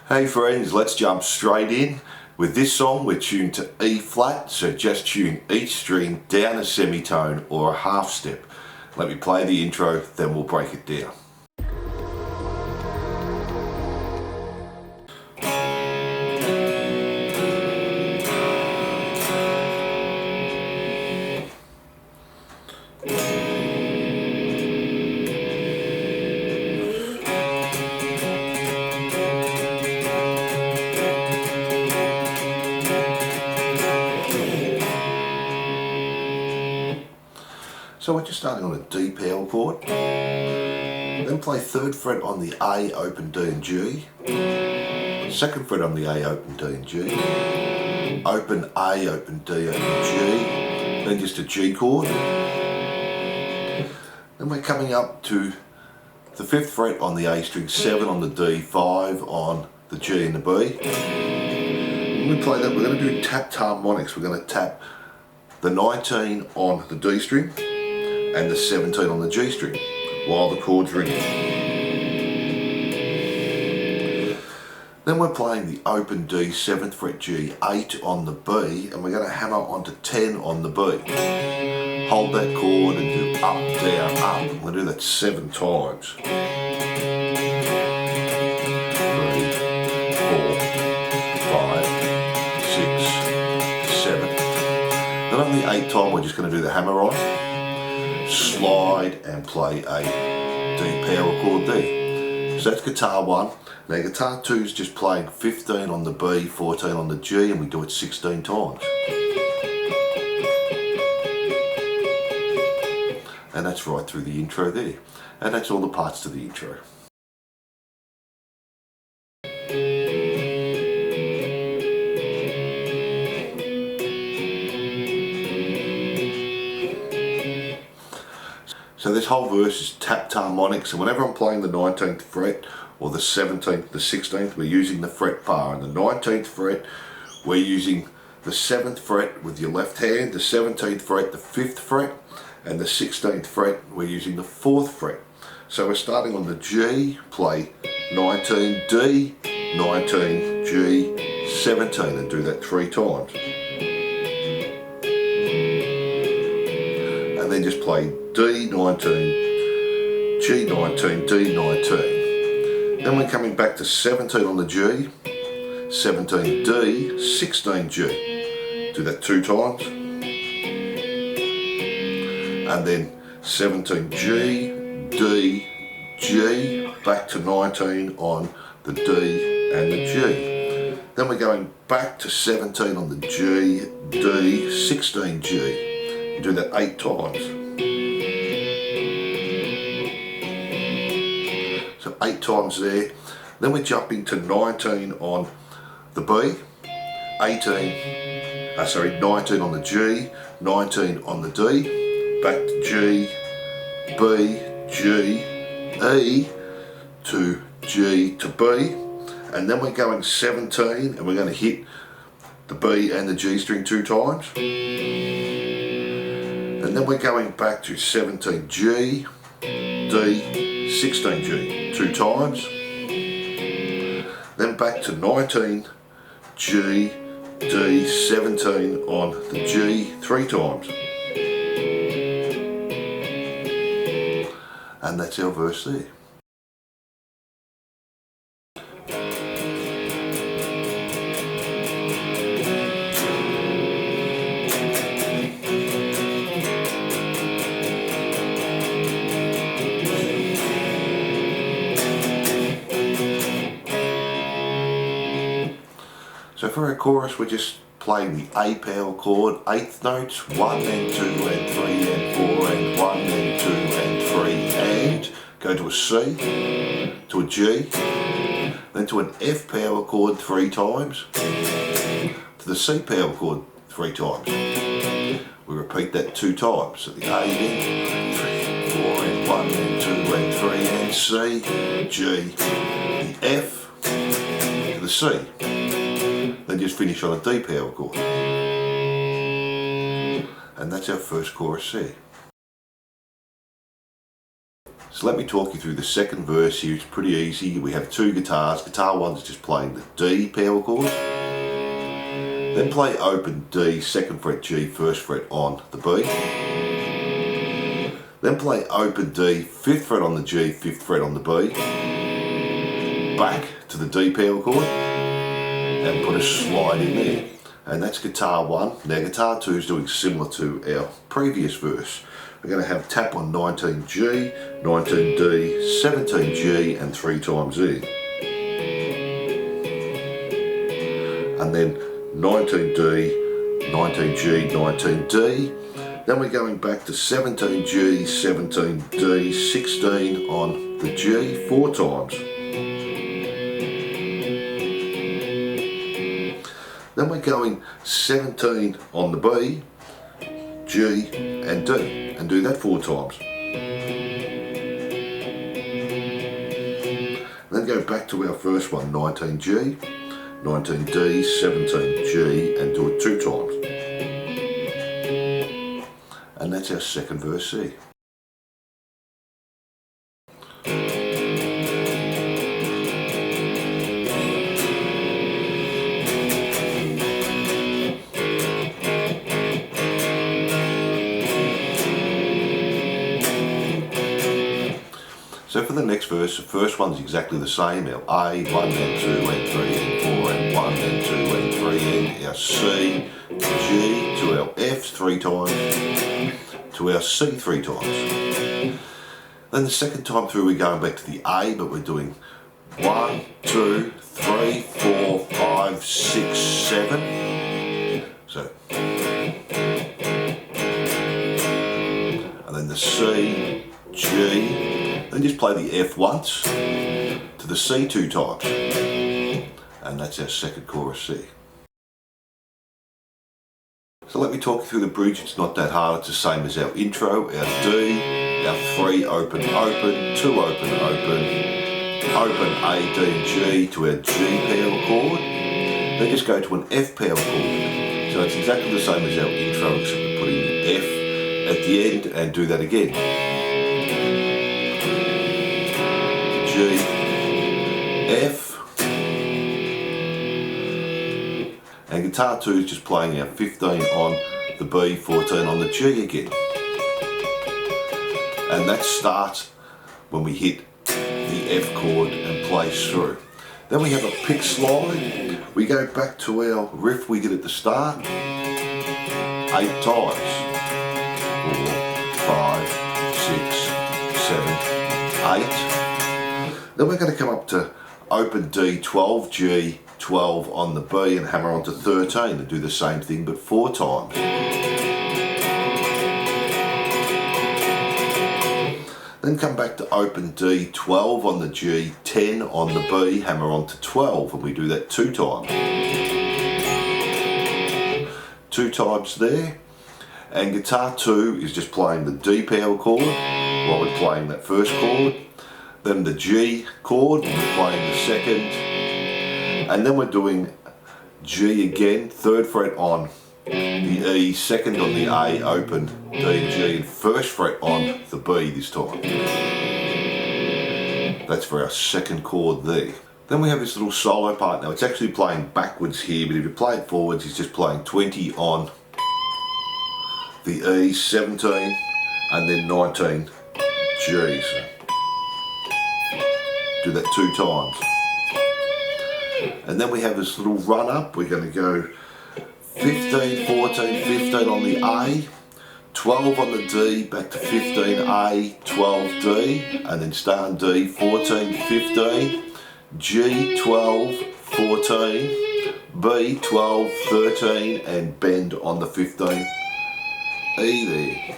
Hey friends, let's jump straight in. With this song we're tuned to E flat, so just tune each string down a semitone or a half step. Let me play the intro, then we'll break it down. So we're just starting on a D power chord, then play 3rd fret on the A, open D and G, 2nd fret on the A, open D and G, open A, open D, open G, then just a G chord. Then we're coming up to the 5th fret on the A string, 7 on the D, 5 on the G and the B. When we play that, we're going to do tapped harmonics. We're going to tap the 19 on the D string and the 17 on the G string while the chord's ringing. Then we're playing the open D, 7th fret G, 8 on the B, and we're going to hammer onto 10 on the B. Hold that chord and do up, down, up. We're going to do that 7 times. 3, 4, 5, 6, 7. Then on the 8th time we're just going to do the hammer on, slide and play a D power chord there. So that's guitar 1. Now guitar 2 is just playing 15 on the B, 14 on the G, and we do it 16 times. And that's right through the intro there. And that's all the parts to the intro. So this whole verse is tapped harmonics, and whenever I'm playing the 19th fret or the 17th, the 16th, we're using the fret bar. And the 19th fret, we're using the 7th fret with your left hand, the 17th fret, the 5th fret, and the 16th fret, we're using the 4th fret. So we're starting on the G, play 19, D, 19, G, 17, and do that 3 times. And then just play D19, G19, D19. Then we're coming back to 17 on the G, 17 D, 16 G. Do that 2 times. And then 17 G, D, G, back to 19 on the D and the G. Then we're going back to 17 on the G, D, 16 G. Do that 8 times. So 8 times there. Then we're jumping to 19 on the B, 19 on the G, 19 on the D, back to G, B, G, E to G to B, and then we're going 17 and we're going to hit the B and the G string 2 times. And then we're going back to 17 G, D, 16 G 2 times. Then back to 19 G, D, 17 on the G 3 times. And that's our verse there. So for our chorus, we're just playing the A power chord, 8th notes, 1 and 2 and 3 and 4 and 1 and 2 and 3 and go to a C, to a G, then to an F power chord 3 times, to the C power chord 3 times. We repeat that 2 times. So the A again, 3, 4 and 1 and 2 and 3 and C, G, the F, to the C. Then just finish on a D power chord. And that's our first chorus there. So So let me talk you through the second verse here. It's pretty easy. We have two guitars. Guitar 1's just playing the D power chord. Then play open D, 2nd fret G, 1st fret on the B. Then play open D, 5th fret on the G, 5th fret on the B. Back to the D power chord and put a slide in there. And that's guitar 1. Now guitar 2 is doing similar to our previous verse. We're going to have tap on 19G, 19D, 17G and 3 times E. And then 19D, 19G, 19D. Then we're going back to 17G, 17D, 16 on the G 4 times. Then we're going 17 on the B, G and D, and do that 4 times. Then go back to our first one, 19G, 19D, 17G, and do it 2 times. And that's our second verse C. So for the next verse, the first one's exactly the same. Our A, 1 and 2 and 3 and 4 and 1 and 2 and 3 and our C, G to our F 3 times, to our C 3 times. Then the second time through we're going back to the A, but we're doing 1, 2, 3, 4, 5, 6, 7. So, and then the C, G, then just play the F once to the C 2 times, and that's our second chorus C. So let me talk you through the bridge. It's not that hard. It's the same as our intro. Our D, our 3 open, open, 2 open, open, open A, D and G to our G power chord. Then just go to an F power chord. So it's exactly the same as our intro, except we're putting the F at the end, and do that again. G, F, and guitar 2 is just playing our 15 on the B, 14 on the G again. And that starts when we hit the F chord and plays through. Then we have a pick slide. We go back to our riff we did at the start 8 times. 4, 5, 6, 7, 8. Then we're going to come up to open D, 12, G, 12 on the B and hammer onto 13 and do the same thing but 4 times. Then come back to open D, 12 on the G, 10 on the B, hammer onto 12, and we do that 2 times. 2 times there. And guitar 2 is just playing the D power chord while we're playing that first chord. Then the G chord, we're playing the second, and then we're doing G again, 3rd fret on the E, 2nd on the A, open, D and G, and 1st fret on the B this time. That's for our second chord there. Then we have this little solo part. Now it's actually playing backwards here, but if you play it forwards, it's just playing 20 on the E, 17, and then 19 G. So do that 2 times. And then we have this little run up. We're going to go 15, 14, 15 on the A, 12 on the D, back to 15 A, 12 D, and then stay on D, 14, 15, G, 12, 14, B, 12, 13, and bend on the 15 E there.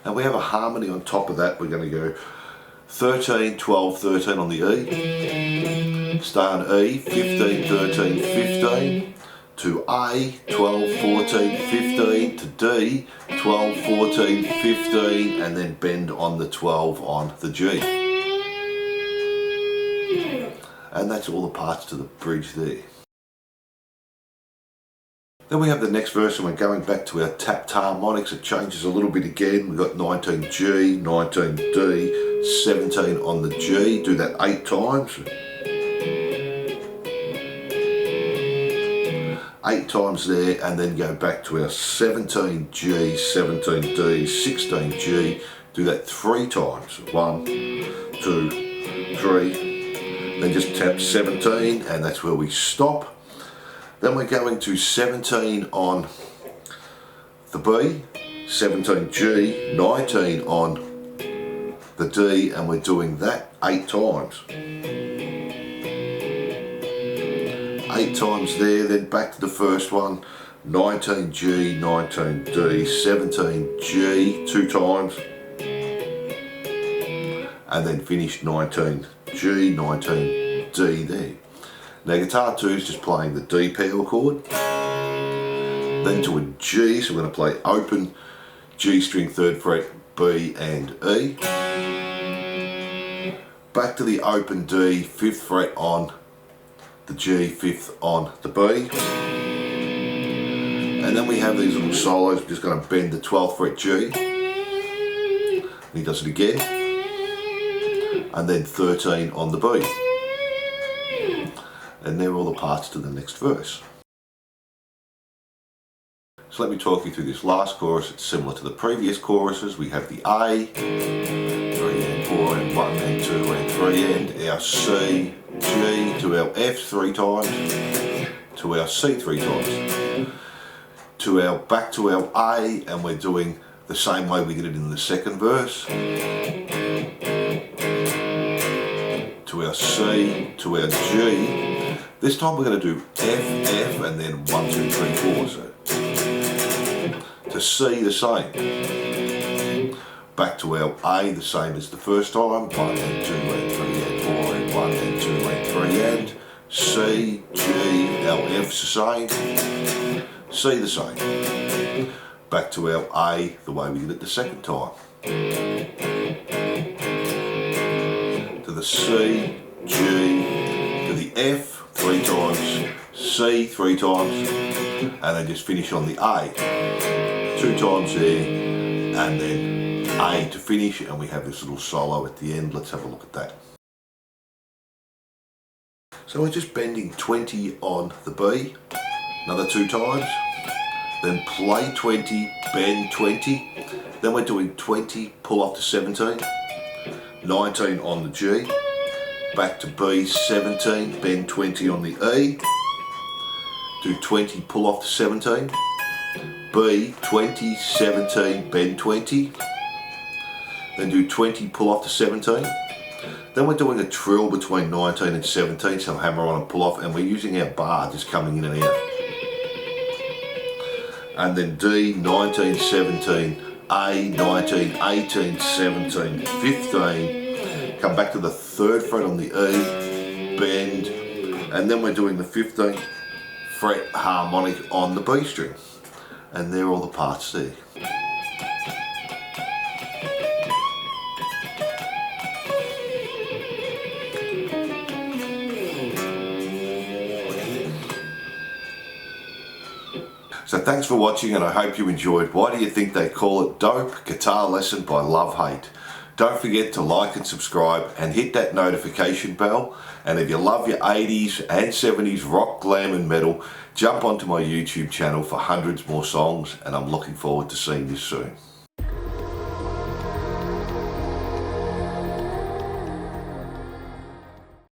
And we have a harmony on top of that. We're going to go 13, 12, 13 on the E, stay on E, 15, 13, 15, to A, 12, 14, 15, to D, 12, 14, 15, and then bend on the 12 on the G. And that's all the parts to the bridge there. Then we have the next verse and we're going back to our tapped harmonics. It changes a little bit again. We've got 19G, 19D, 17 on the G. Do that 8 times. 8 times there, and then go back to our 17G, 17D, 16G. Do that 3 times. 1, 2, 3. Then just tap 17, and that's where we stop. Then we're going to 17 on the B, 17G, 19 on the D, and we're doing that 8 times. 8 times there, then back to the first one, 19G, 19D, 17G, 2 times, and then finish 19G, 19D there. Now guitar 2 is just playing the D pedal chord, then to a G, so we're going to play open G string 3rd fret, B and E, back to the open D, 5th fret on the G, 5th on the B, and then we have these little solos. We're just going to bend the 12th fret G, and he does it again, and then 13 on the B. And they're all the parts to the next verse. So let me talk you through this last chorus. It's similar to the previous choruses. We have the A, 3 and 4 and 1 and 2 and 3 and our C, G to our F 3 times, to our C 3 times, to our back to our A, and we're doing the same way we did it in the second verse, to our C, to our G. This time we're going to do F, F, and then 1, 2, 3, 4. So to C, the same. Back to our A, the same as the first time. 1 and 2 and 3 and 4 and 1 and 2 and 3 and C, G, our F's the same. C, the same. Back to our A, the way we did it the second time. To the C, G, to the F, 3 times, C 3 times, and then just finish on the A. 2 times there, and then A to finish, and we have this little solo at the end. Let's have a look at that. So we're just bending 20 on the B, another 2 times, then play 20, bend 20, then we're doing 20, pull off to 17, 19 on the G, back to B, 17, bend 20 on the E, do 20, pull off to 17, B, 20, 17, bend 20, then do 20, pull off to 17, then we're doing a trill between 19 and 17, so hammer on and pull off, and we're using our bar just coming in and out, and then D, 19, 17, A, 19, 18, 17, 15, come back to the 3rd fret on the E, bend, and then we're doing the 15th fret harmonic on the B string, and they're all the parts there. So thanks for watching, and I hope you enjoyed Why Do You Think They Call It Dope? Guitar Lesson by Love Hate. Don't forget to like and subscribe and hit that notification bell. And if you love your 80s and 70s rock, glam and metal, jump onto my YouTube channel for hundreds more songs, and I'm looking forward to seeing you soon.